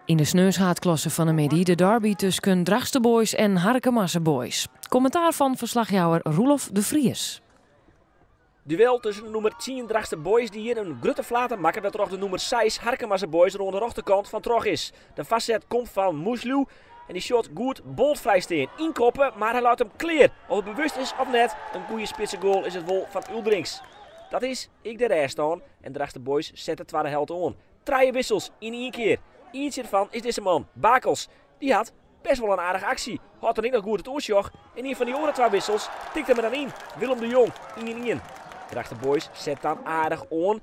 In de sneushaatklasse van de Medi de derby tussen Drachtster Boys en Harkemasse Boys. Commentaar van verslagjouwer Roelof de Vries. Duel tussen de nummer 10 Drachtster Boys die hier een grote flater maken dat er de nummer 6 Harkemasse Boys rond de rechterkant van Trog is. De facet komt van Moesluw en die shot goed bolvrij steen. Inkoppen, maar hij laat hem clear. Of het bewust is of net, een goede spitse goal is het wol van Uldrings. Dat is ik de rest aan en Drachtster Boys zet de tweede helft aan. 3 wissels in 1 keer. Eentje ervan is deze man, Bakels. Die had best wel een aardige actie. Had er niet nog goed het oortjoch. En een van die andere 2 wissels tikte hem er dan in. Willem de Jong, 1-1. Drachtster Boys zet dan aardig aan.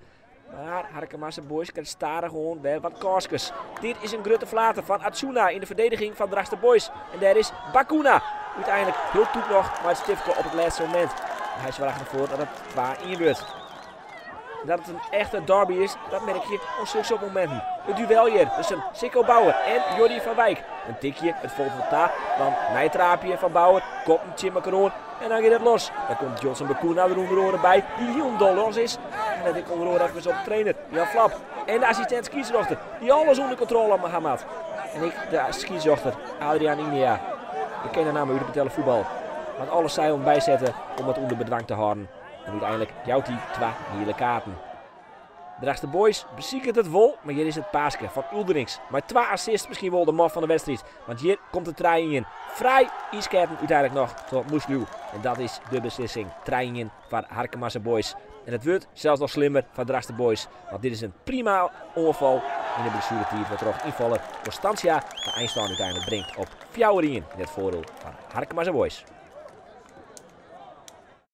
Maar Harkemasse Boys kan starig aan bij wat kaskes. Dit is een grote flater van Atsuna in de verdediging van Drachtster Boys. En daar is Bakuna. Uiteindelijk heel toek nog, maar het stifke op het laatste moment. Hij zorgt ervoor dat het 2-1 wordt. Dat het een echte derby is, dat merk je op zulke momenten. Het duel hier tussen Sikko Bauer en Jordi van Wijk. Een tikje, het volgt van ta, dan nijtraapje van Bauer, kop een Chimakaroon en dan gaat het los. Dan komt Johnson Bakuna er onder bij, die heel dol los is. En dan komt er even op de trainer, Jan Flap. En de assistent scheidsrechter, die alles onder controle had. En ik, de scheidsrechter, Adriaan India. Ik ken de naam uit betellen voetbal. Want alles zij om bijzetten om het onder bedwang te houden. En uiteindelijk jouwt hij 2 hele kaarten. Drachtster Boys beziekert het wol, maar hier is het paaske van Uldrings. Maar 2 assists misschien wel de man van de wedstrijd. Want hier komt de trein in. Vrij iskaarten uiteindelijk nog tot Moesluw. En dat is de beslissing. Trein in van Harkemasse Boys. En het wordt zelfs nog slimmer van Drachtster Boys. Want dit is een prima ongeval in de blessuretijd. Wat er ook invaller Constantia de eindstand uiteindelijk brengt op 4-1 in het voordeel van Harkemasse Boys.